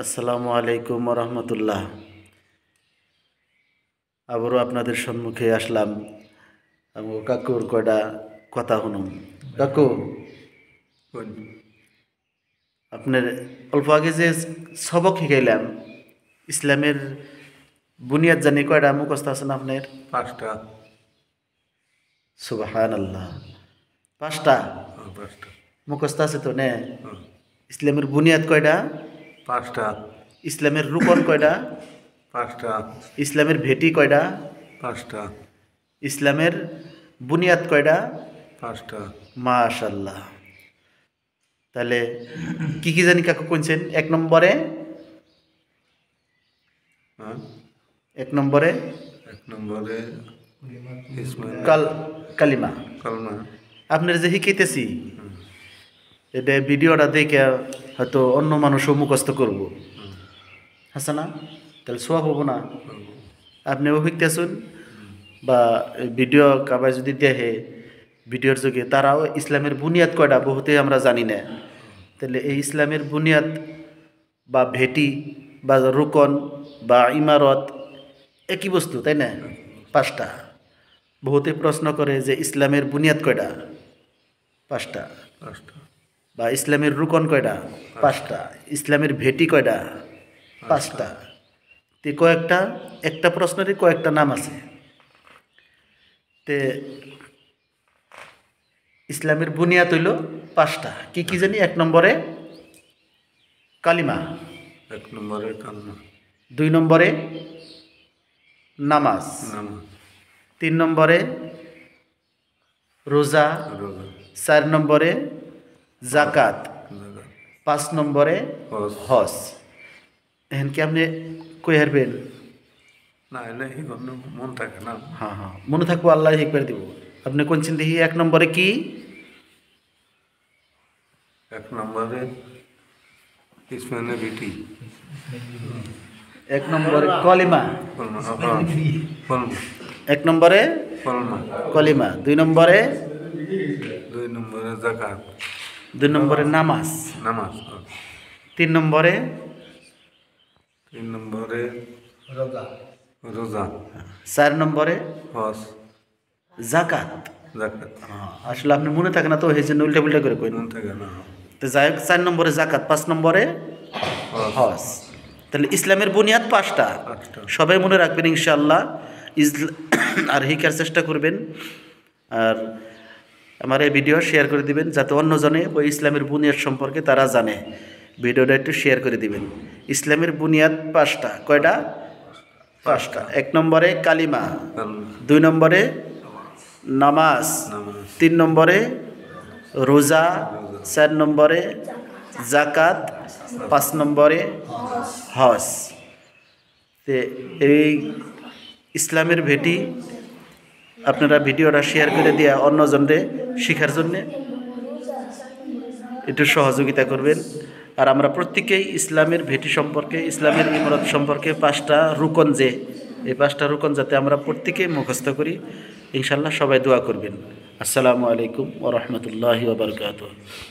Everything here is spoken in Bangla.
আসসালামু আলাইকুম রহমতুল্লাহ। আবারও আপনাদের সম্মুখে আসলাম। আমি কাকুর কয়টা কথা শুনুন। কাকু, আপনার অল্প আগে যে সবক শিখাইলাম, ইসলামের বুনিয়াদ জানি কয়টা মুখস্থ আছেন আপনার? 5টা। সুবহানাল্লাহ, 5টা 5টা মুখস্থ আছে তো নে? ইসলামের বুনিয়াদ কয়টা? 5টা। ইসলামের রুকন কয়টা? 5টা। ইসলামের ভেটি কয়টা? 5টা। ইসলামের বুনিয়াদ কয়টা? 5টা। মাশাল্লাহ। তাহলে কি কি জানি কাকু কোনছেন? 1 নম্বরে হ্যাঁ, 1 নম্বরে 1 নম্বরে ইসমাইল কালিমা। কালমা। আপনার যে শিখাইতেছি এটা ভিডিওটা দেখে হয়তো অন্য মানুষও মুখস্থ করব, আছে না? তাহলে সোয়াব হবো না? আপনিও শিখতেছুন বা ভিডিও কাবাই যদি দেখে ভিডিওর যোগে তারাও ইসলামের বুনিয়াদ কয়টা বহুতে আমরা জানি না। তাহলে এই ইসলামের বুনিয়াদ বা ভেটি বা রুকন বা ইমারত একই বস্তু, তাই না? 5টা। বহুতে প্রশ্ন করে যে ইসলামের বুনিয়াদ কয়টা? 5টা। 5টা। বা ইসলামের রুকন কয়টা? 5টা। ইসলামের ভেটি কয়টা? 5টা। তে কয়েকটা, একটা প্রশ্নেরই কয়েকটা নাম আছে। তে ইসলামের বুনিয়াদ হইল 5টা। কি কি জানি? 1 নম্বরে কালিমা, 1 নম্বরে কালমা। 2 নম্বরে নামাজ, নামাজ। 3 নম্বরে রোজা, রোজা। 4 নম্বরে জাকাত, জাকাত। 5 নম্বরে হজ। হজ। এখন কি আপনি কই হারবেন? না এলে এই গণ্য মন থাকে না। হ্যাঁ হ্যাঁ, মনে থাকবো, আল্লাহ ঠিক করে দিব। আপনি কোন চিন্তা? 1 নম্বরে কি? 1 নম্বরে ইসমাইলের বিটি। 1 নম্বরে কলিমা। কলমা। কলমা। 1 নম্বরে কলমা। কলিমা, 2 নম্বরে 2 নম্বরে জাকাত। 2 নম্বরে নামাজ, নামাজ। 3 নম্বরে 3 নম্বরে রোজা। 4 নম্বরে হজ। জাকাত। জাকাত। আসলে আপনি মনে থাকে না তো, এই জন্য উল্টা পুল্টা করে কইন। মন থাকে না। তো যাই হোক, 4 নম্বরে জাকাত, 5 নম্বরে হজ। তাহলে ইসলামের বুনিয়াদ 5টা। 5টা। সবাই মনে রাখবেন ইনশাআল্লাহ। আর শিখার চেষ্টা করবেন। আর আমার এই ভিডিও শেয়ার করে দিবেন যাতে অন্যজনে ওই ইসলামের বুনিয়াদ সম্পর্কে তারা জানে। ভিডিওটা একটু শেয়ার করে দিবেন। ইসলামের বুনিয়াদ 5টা। কয়টা? 5টা। 1 নম্বরে কালিমা, 2 নম্বরে নামাজ, 3 নম্বরে রোজা, 4 নম্বরে জাকাত, 5 নম্বরে হজ। তে এই ইসলামের ভেটি আপনারা ভিডিওটা শেয়ার করে দিয়া অন্যজনরে শিখার জন্যে একটু সহযোগিতা করবেন। আর আমরা প্রত্যেকেই ইসলামের ভেটি সম্পর্কে, ইসলামের ইমারত সম্পর্কে 5টা রুকন, যে এই 5টা রুকন যাতে আমরা প্রত্যেকেই মুখস্থ করি, ইনশাল্লাহ সবাই দোয়া করবেন। আসসালামু আলাইকুম ওয়া রাহমাতুল্লাহি ওয়া বারাকাতুহু।